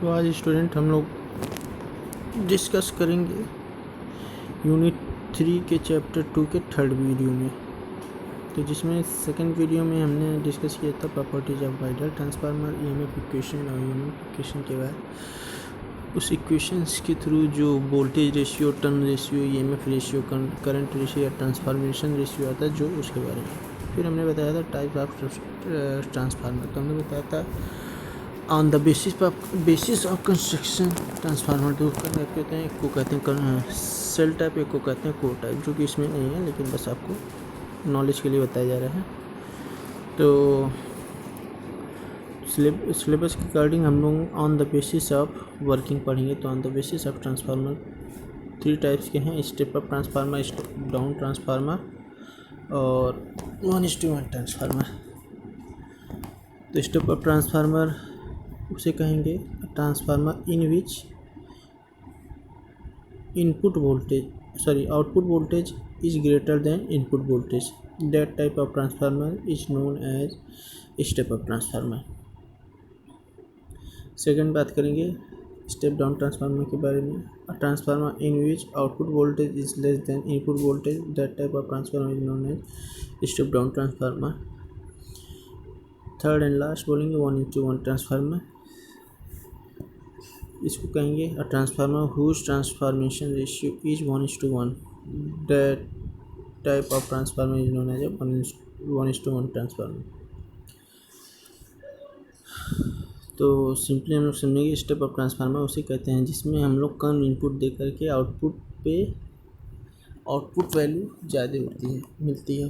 तो आज स्टूडेंट हम लोग डिस्कस करेंगे यूनिट 3 के चैप्टर 2 के थर्ड वीडियो में। तो जिसमें सेकंड वीडियो में हमने डिस्कस किया था properties of ideal transformer, EMF equation और ईएमएफ इक्वेशन के बाद उस इक्वेशंस के थ्रू जो voltage ratio, turn ratio, EMF ratio, current ratio या ट्रांसफॉर्मेशन रेशियो आता है जो उसके बारे में। फिर हमने बताया था टाइप ऑफ ट्रांसफार्मर। तो हमने बताया था on the basis of construction transformer दो प्रकार के होते हैं। एक को कहते हैं सेल टाइप, एक को कहते हैं कोर टाइप, जो कि इसमें नहीं है लेकिन बस आपको नॉलेज के लिए बताया जा रहा है। तो सिलेबस के अकॉर्डिंग हम लोग on the basis of working पढ़ेंगे। तो on the basis of transformer 3 types के हैं: step up transformer, step down transformer और 1:1 ट्रांसफार्मर। तो स्टेप अप ट्रांसफार्मर उसे कहेंगे transformer in which output voltage is greater than input voltage. That type of transformer is known as step up transformer. Second बात करेंगे step down transformer के बारे में। Transformer in which output voltage is less than input voltage, that type of transformer is known as step down transformer. Third and last बोलेंगे 1:1 transformer. इसको कहेंगे a transformer whose transformation ratio is 1:1। That type of transformer is known as 1:1 transformer. तो simply हम लोग समझेंगे step of transformer उसे कहते हैं जिसमें हम लोग कम इनपुट दे करके आउटपुट वैल्यू ज़्यादा मिलती है,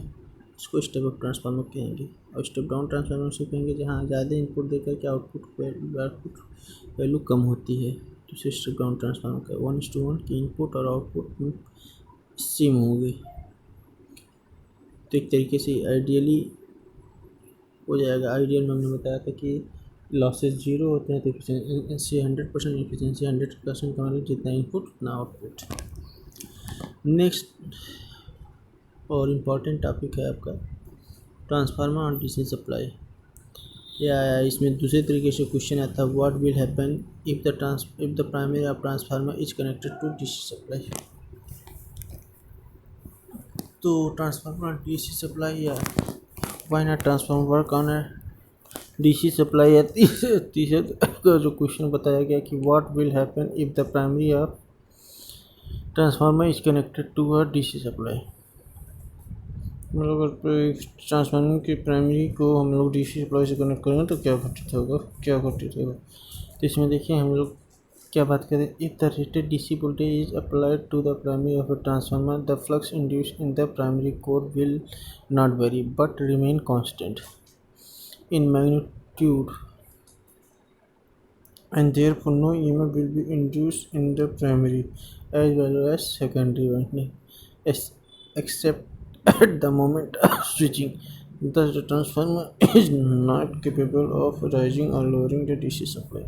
उसको स्टेप अप ट्रांसफार्मर कहेंगे। और स्टेप डाउन ट्रांसफार्मर उसे कहेंगे जहाँ ज़्यादा इनपुट देकर के आउटपुट वैल्यू कम होती है, तो उसे स्टेप डाउन ट्रांसफार्मर का 1:1 की इनपुट और आउटपुट सेम होंगे। तो एक तरीके से आइडियली हो जाएगा। आइडियल में हमने बताया था कि लॉसेस 0 होते हैं, तो एफिशिएंसी 100%, एफिशिएंसी 100% का मतलब जितना इनपुट उतना आउटपुट। नेक्स्ट और इम्पॉर्टेंट टॉपिक है आपका ट्रांसफार्मर और डीसी सप्लाई। या इसमें दूसरे तरीके से क्वेश्चन आता है what will happen if the primary of transformer is connected to DC supply. तो ट्रांसफार्मर डीसी सप्लाई या why not transformer work on a DC supply. या तीसरे का जो क्वेश्चन बताया गया कि what will happen if the primary of transformer is connected to a DC supply. मतलब अगर ट्रांसफार्मर की प्राइमरी को हम लोग डीसी सप्लाई से कनेक्ट करेंगे तो क्या घटित होगा। तो इसमें देखिए हम लोग क्या बात करें। If the rated DC voltage is applied to the primary of a transformer, the flux induced in the primary core will not vary but remain constant in magnitude and therefore no EMF will be induced in the primary as well as secondary winding except at the moment of switching. Thus the transformer is not capable of raising or lowering the DC supply.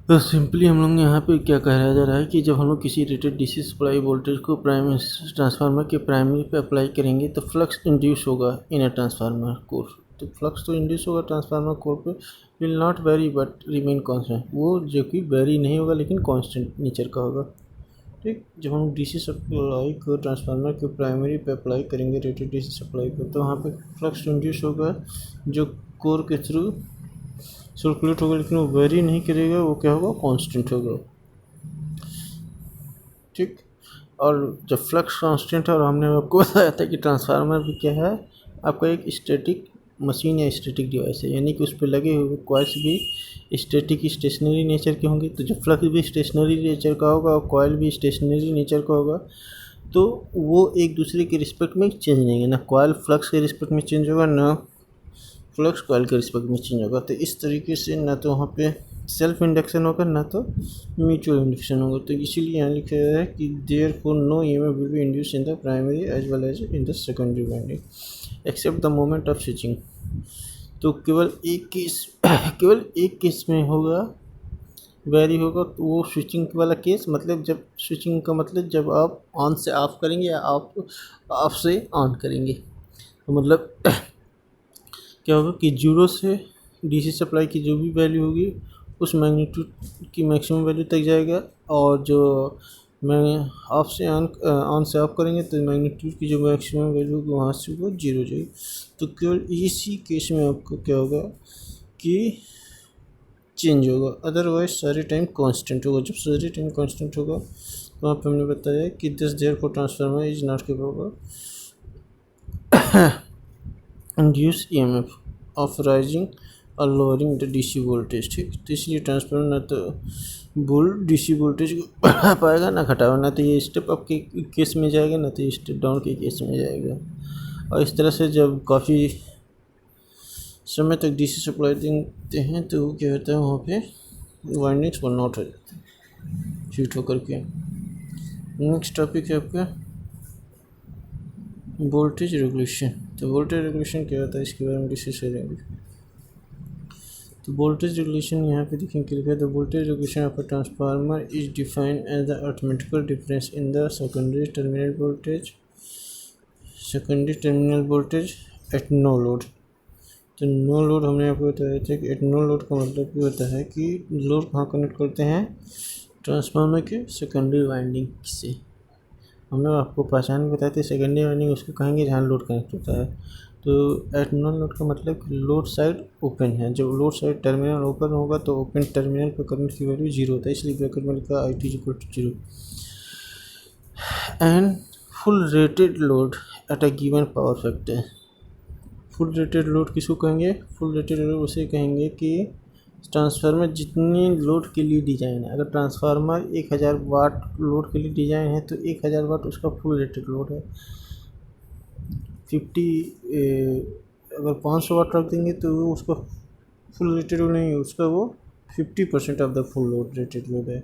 तो simply हम लोग यहाँ पे क्या कहा जा रहा है कि जब हम लोग किसी रेटेड डीसी सप्लाई वोल्टेज को ट्रांसफार्मर के प्राइमरी पे अप्लाई करेंगे तो फ्लक्स इंड्यूस होगा इन अ ट्रांसफार्मर कोर। तो फ्लक्स तो इंड्यूस होगा ट्रांसफार्मर कोर पे, will not vary but remain constant, वो जो कि वेरी नहीं होगा लेकिन कांस्टेंट नेचर का होगा। ठीक, जब हम डीसी सप्लाई को ट्रांसफार्मर के प्राइमरी पे अप्लाई करेंगे रेटेड डीसी सप्लाई को, तो वहाँ पे फ्लक्स इंड्यूस होगा जो कोर के थ्रू सर्कुलेट होगा, लेकिन वो वेरी नहीं करेगा, वो क्या होगा, कांस्टेंट होगा। ठीक, और जब फ्लक्स कांस्टेंट है, और हमने आपको बताया था कि ट्रांसफार्मर भी क्या है, आपका एक स्टैटिक मशीन या स्टैटिक डिवाइस है, यानी कि उस पर लगे हुए कॉइल्स भी स्टेशनरी नेचर के होंगे। तो जब फ्लक्स भी स्टेशनरी नेचर का होगा और कॉइल भी स्टेशनरी नेचर का होगा, तो वो एक दूसरे के रिस्पेक्ट में चेंज नहीं होंगे, ना कॉइल फ्लक्स के रिस्पेक्ट में चेंज होगा, ना फ्लक्स कॉइल के रिस्पेक्ट में चेंज होगा। तो इस तरीके से ना तो वहाँ पे सेल्फ इंडक्शन होगा ना तो म्यूचुअल इंडक्शन होगा। तो इसीलिए यहाँ लिखा है कि therefore no EMF will be induced in the primary as well as in the secondary winding except the moment of switching. तो केवल एक केस में होगा, वेरी होगा, तो वो स्विचिंग वाला केस, मतलब जब स्विचिंग का मतलब जब आप ऑन से ऑफ करेंगे या आप ऑफ से ऑन करेंगे, तो मतलब क्या होगा कि 0 से डीसी सप्लाई की जो भी वैल्यू होगी उस मैग्नीट्यूड की मैक्सिमम वैल्यू तक जाएगा, और जो मैं ऑफ से ऑन से ऑफ करेंगे तो मैग्नीट्यूड की जो मैक्सिमम वैल्यू होगी वहाँ से वो जीरो जाएगी। तो केवल इसी केस में आपको क्या होगा कि चेंज होगा, अदरवाइज सारे टाइम कांस्टेंट होगा। जब सारे टाइम कांस्टेंट होगा तो वहाँ पे हमने बताया कि this therefore transformer is not capable induce EMF of rising और लोअरिंग द डीसी वोल्टेज। ठीक, तो इसलिए ट्रांसफार्मर ना तो डीसी वोल्टेज को बढ़ा पाएगा ना घटाएगा, ना तो ये स्टेप अप के केस में जाएगा ना तो ये स्टेप डाउन के केस में जाएगा। और इस तरह से जब काफ़ी समय तक डीसी सप्लाई देते हैं तो क्या होता है, वहाँ पे वाइंडिंग्स बर्न आउट हो जाते हैं हीट होकर के। नेक्स्ट टॉपिक है आपका वोल्टेज रेगुलेशन। तो वोल्टेज रेगुलेशन क्या होता है इसके बारे में डिस्कस करेंगे। तो वोल्टेज रेगुलेशन यहाँ पे देखेंगे लिखा है, the voltage regulation of a transformer is defined as the arithmetical difference in the secondary terminal voltage at no load. तो नो लोड हमने आपको बताया था कि एट नो लोड का मतलब ये होता है कि लोड कहाँ कनेक्ट करते हैं, ट्रांसफार्मर के सेकेंडरी वाइंडिंग से। हमने आपको पहचान बताई थी, सेकेंडरी वाइंडिंग उसको कहेंगे जहाँ लोड कनेक्ट होता है। तो एट नो लोड का मतलब लोड साइड ओपन है, जब लोड साइड टर्मिनल ओपन होगा तो ओपन टर्मिनल पर करंट की वैल्यू जीरो होता है, इसलिए ब्रैकेट में लिखा I T equal to zero. And full rated load at a given power factor. Full rated load किसको कहेंगे, फुल रेटेड लोड उसे कहेंगे कि ट्रांसफार्मर जितनी लोड के लिए डिज़ाइन है। अगर ट्रांसफार्मर 1000 वाट लोड के लिए डिज़ाइन है तो 1000 वाट उसका फुल रेटेड लोड है। अगर 500 वाट रख देंगे तो वो उसका फुल रेटेड लोड नहीं है, उसका वो 50% of the full load rated load है।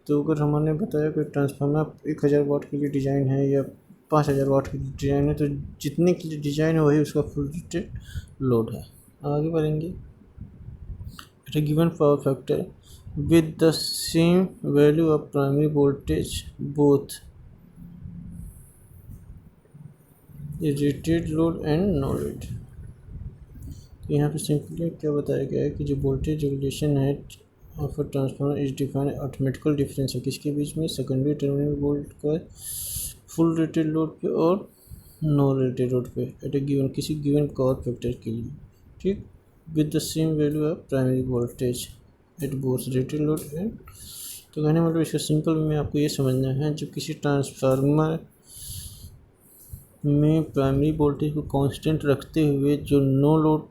तो अगर हमने बताया कि ट्रांसफार्मर 1000 वाट के लिए डिज़ाइन है या 5000 वाट की डिज़ाइन है, तो जितने के लिए डिज़ाइन है वही उसका फुल रेटेड लोड है। आगे बढ़ेंगे, eight a given power factor with the same value of primary voltage both rated load and no load। तो यहाँ पे सिंपली क्या बताया गया है कि जो वोल्टेज रेगुलेशन है of a transformer is define arithmetical difference है किसके बीच में, सेकेंडरी टर्मिनल वोल्ट का फुल रेटेड लोड पे और नो रेटेड लोड पे एट ए गिवन किसी गिवन पावर फैक्टर के लिए। ठीक, with the same value of primary voltage at both rated load and. तो कहने मतलब इसका सिंपल में आपको ये समझना है, जब किसी ट्रांसफार्मर में प्राइमरी वोल्टेज को कांस्टेंट रखते हुए जो नो लोड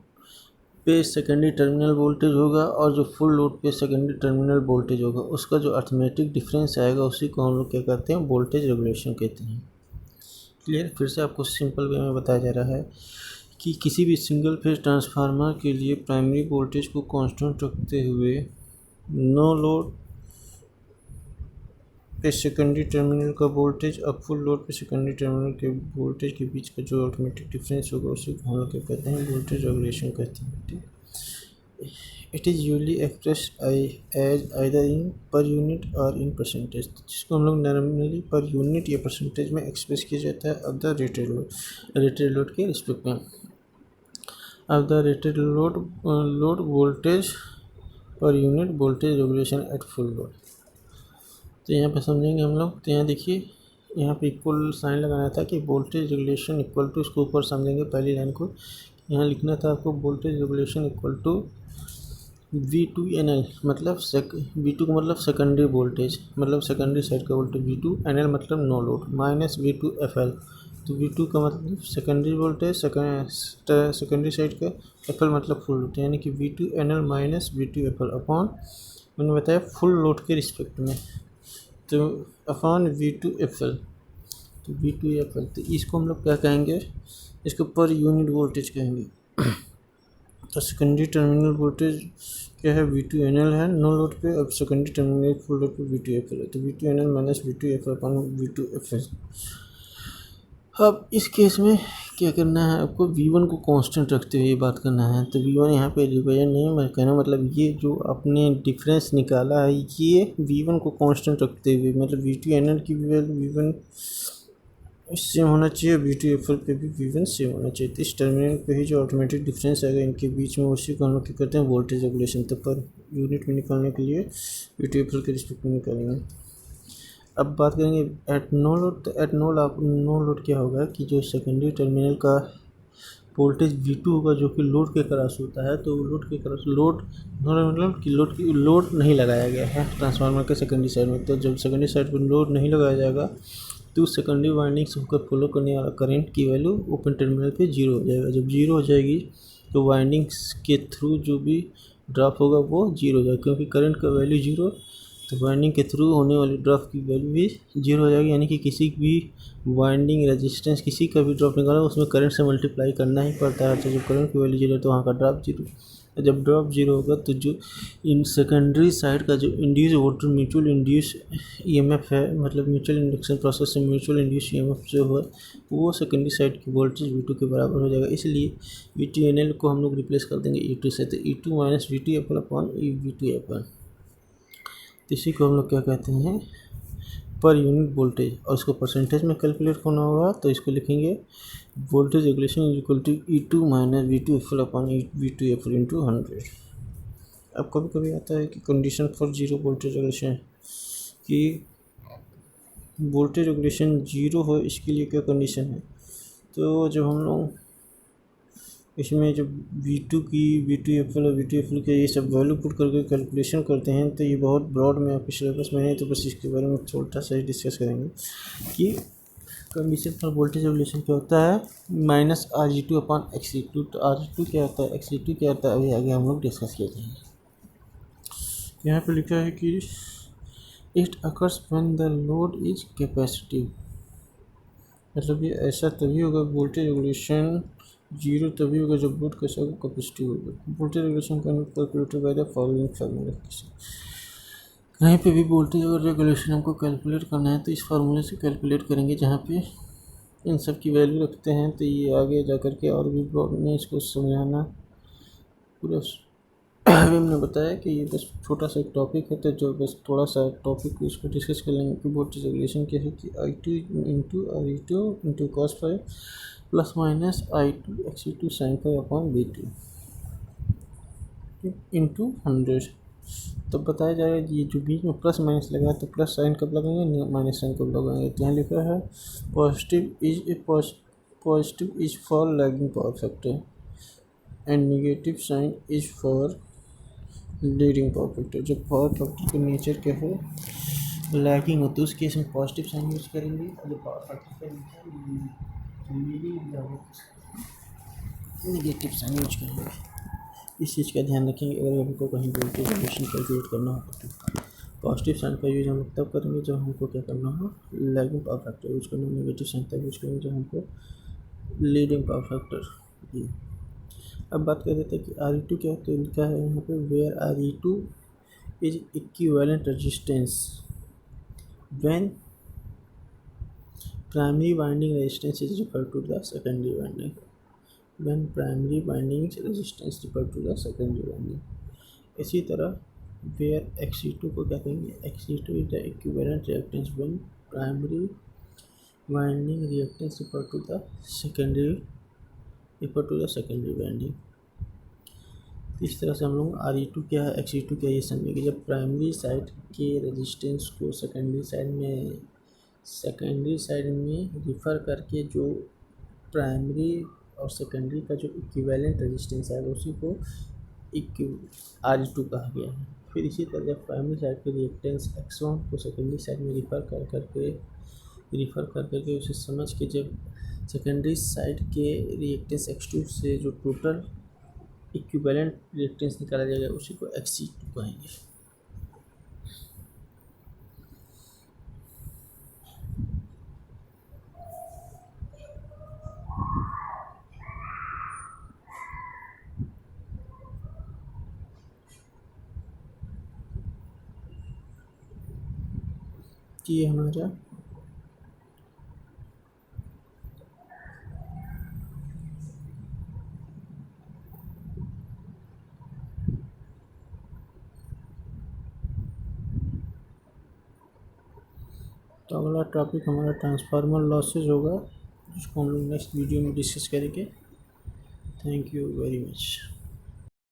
पे सेकेंडरी टर्मिनल वोल्टेज होगा और जो फुल लोड पे सेकेंडरी टर्मिनल वोल्टेज होगा, उसका जो अर्थमेटिक डिफरेंस आएगा उसी को हम लोग क्या कहते हैं, वोल्टेज रेगुलेशन कहते हैं। क्लियर, फिर से आपको सिंपल वे में बताया जा रहा है कि किसी भी सिंगल फेज ट्रांसफार्मर के लिए प्राइमरी वोल्टेज को कांस्टेंट रखते हुए नो लोड पे सेकेंडरी टर्मिनल का वोल्टेज और फुल लोड पे सेकेंडरी टर्मिनल के वोल्टेज के बीच का जो ऑटोमेटिक डिफरेंस होगा उसी को हम लोग क्या कहते हैं, वोल्टेज रेगुलेशन कहते हैं। ठीक, it is usually expressed as either in per unit और इन परसेंटेज, जिसको हम लोग नॉर्मली पर यूनिट या परसेंटेज में एक्सप्रेस किया जाता है ऑफ द रेटेड लोड के रिस्पेक्ट में। Of the rated load voltage per unit voltage regulation at full load. तो यहाँ पे समझेंगे हम लोग। तो यहाँ देखिए, यहाँ पे इक्वल साइन लगाना था कि वोल्टेज रेगुलेशन इक्वल टू, इसको ऊपर समझेंगे पहली लाइन को। यहाँ लिखना था आपको voltage regulation equal to V2NL, मतलब V2 का मतलब सेकेंडरी वोल्टेज, मतलब सेकेंडरी साइड का वोल्टेज V2, NL मतलब नो लोड, माइनस V2FL। तो V2 का मतलब सेकेंडरी वोल्टेज, सेकेंडरी साइड का, FL मतलब फुल लोड, यानी कि V2NL माइनस V2FL अपॉन, मैंने बताया फुल लोड के रिस्पेक्ट में, तो अपॉन V2FL। तो V2FL, तो इसको हम लोग क्या कहेंगे, इसको पर यूनिट वोल्टेज कहेंगे। तो सेकेंडरी टर्मिनल वोल्टेज क्या है, V2NL है नो लोड पे, अब सेकेंडरी टर्मिनल फुल लोड पे V2FL है, तो V2NL minus V2FL upon V2FL। अब इस केस में क्या करना है आपको, V1 को कांस्टेंट रखते हुए ये बात करना है। तो V1 यहाँ पे रिप्रेजेंट नहीं है, मैं कहना मतलब ये जो आपने डिफरेंस निकाला है ये V1 को कांस्टेंट रखते हुए, मतलब V2NL की वैल्यू V1 सेम होना चाहिए, V2F1 पे भी V1 सेम होना चाहिए। तो इस टर्मिनल पे ही जो ऑटोमेटिक डिफरेंस आएगा इनके बीच में, उसी को हम लोग क्या करते हैं वोल्टेज रेगुलेशन। तो पर यूनिट में निकालने के लिए V2F1 के रिस्पेक्ट में निकालेंगे। अब बात करेंगे एट नो लोड। तो एट नो लोड क्या होगा कि जो सेकेंडरी टर्मिनल का वोल्टेज V2 होगा जो कि लोड के क्रॉस होता है, तो लोड के क्रॉस मतलब कि लोड नहीं लगाया गया है ट्रांसफार्मर के सेकेंडरी साइड में। तो जब सेकेंडरी साइड पर लोड नहीं लगाया जाएगा तो सेकेंडरी वाइंडिंग से होकर फ्लो करने वाला करंट की वैल्यू ओपन टर्मिनल पे जीरो हो जाएगा। जब जीरो हो जाएगी तो वाइंडिंग्स के थ्रू जो भी ड्रॉप होगा वो जीरो हो जाएगा, क्योंकि करंट का वैल्यू जीरो, तो वाइंडिंग के थ्रू होने वाली ड्रॉप की वैल्यू भी जीरो हो जाएगी। यानी कि किसी भी वाइंडिंग रेजिस्टेंस किसी का भी ड्रॉप निकाला उसमें करंट से मल्टीप्लाई करना ही पड़ता है। तो जब करंट की वैल्यू जीरो है तो वहाँ का ड्रॉप जीरो। जब ड्रॉप जीरो होगा तो जो इन सेकेंडरी साइड का जो induce voltage mutual induce EMF है, मतलब म्यूचुअल इंडक्शन प्रोसेस से म्यूचुअल इंड्यूस ईएमएफ जो है वो सेकेंडरी साइड की वोल्टेज V2 के बराबर हो जाएगा। इसलिए V2NL को हम लोग रिप्लेस कर देंगे E2 से। तो E2 minus V2F1 upon V2F1, तो इसी को हम लोग क्या कहते हैं पर यूनिट वोल्टेज। और इसको परसेंटेज में कैलकुलेट करना होगा तो इसको लिखेंगे voltage regulation is equal to E2 minus V2F1 upon V2F1 into 100। अब कभी कभी आता है कि condition for zero voltage regulation, कि वोल्टेज रेगुलेशन जीरो हो इसके लिए क्या कंडीशन है। तो जब हम लोग इसमें जब V2 की V2F1 और V2F1 के ये सब वैल्यू पुट करके कैलकुलेशन करते हैं तो ये बहुत ब्रॉड में आपके सिलेबस में नहीं, तो बस इसके बारे में छोटा सा ही डिस्कस करेंगे कि कंडीशन फॉर वोल्टेज रेगुलेशन क्या होता है माइनस Re2 अपॉन Xe2। तो Re2 क्या होता है, Xe2 क्या होता है, अभी आगे हम लोग डिस्कस किए जाएंगे। यहाँ पे लिखा है कि it occurs when the load is capacitive, मतलब ये ऐसा तभी होगा वोल्टेज रेगुलेशन जीरो तभी होगा जब लोड कैसा कैपेसिटी होगा। Voltage regulation calculated by the following formula. कहीं पे भी वोल्टेज और रेगुलेशन हमको कैलकुलेट करना है तो इस फार्मूले से कैलकुलेट करेंगे, जहाँ पे इन सब की वैल्यू रखते हैं। तो ये आगे जा कर के और भी ब्रॉड में इसको समझाना पूरा अभी हमने बताया कि ये बस छोटा सा एक टॉपिक है, तो जो बस थोड़ा सा टॉपिक को इसको डिस्कस कर लेंगे कि वोल्टेज रेगुलेशन क्या है कि I2 into Re2 into cos five plus minus I2 Xe2 sin five upon V2 into 100। तब बताया जाएगा ये जो बीच में प्लस माइनस लगा है तो प्लस साइन कब लगाएंगे, माइनस साइन कब लगाएंगे। तो यहाँ लिखा है positive is for lagging power factor and negative sign is for leading power factor. जब पावर फैक्टर का नेचर क्या हो लैगिंग हो तो उस केस में पॉजिटिव साइन यूज करेंगे, और जब पावर फैक्टर का नेचर लीडिंग हो नेगेटिव साइन यूज करेंगे। इस चीज़ का ध्यान रखेंगे अगर हमको कहीं वोल्टेज रेगुलेशन कैलकुलेट करना हो तो पॉजिटिव साइन का यूज हम लोग तब करेंगे जब हमको क्या करना हो लैगिंग पावर फैक्टर यूज करना, नेगेटिव साइन तब यूज करेंगे जब हमको लीडिंग पावर फैक्टर। ये अब बात कर देते हैं कि Re2 क्या है। तो लिखा है यहाँ पे where Re2 is equivalent resistance when primary winding resistance is equal to the secondary winding, when primary winding resistance is equal to the secondary winding। इसी तरह where Xe2 को क्या कहेंगे, Xe2 is the equivalent reactance when primary winding reactance equal to the secondary winding। इस तरह से हम लोग Re2 क्या है Xe2 क्या है ये समझेंगे। जब प्राइमरी साइड के रेजिस्टेंस को सेकेंडरी साइड में रिफ़र करके जो प्राइमरी और सेकेंडरी का जो इक्विवेलेंट रेजिस्टेंस है उसी को Re2 कहा गया है। फिर इसी तरह जब प्राइमरी साइड के रिएक्टेंस X1 को सेकेंडरी साइड में रिफ़र कर करके उसे समझ के जब सेकेंडरी साइड के रिएक्टेंस X2 से जो टोटल इक्विवेलेंट रिएक्टेंस निकाला जाएगा उसी को Xe2 कहेंगे। ये हमारा तो अगला टॉपिक हमारा ट्रांसफार्मर लॉसेज होगा, जिसको हम लोग नेक्स्ट वीडियो में डिस्कस करेंगे। Thank you very much.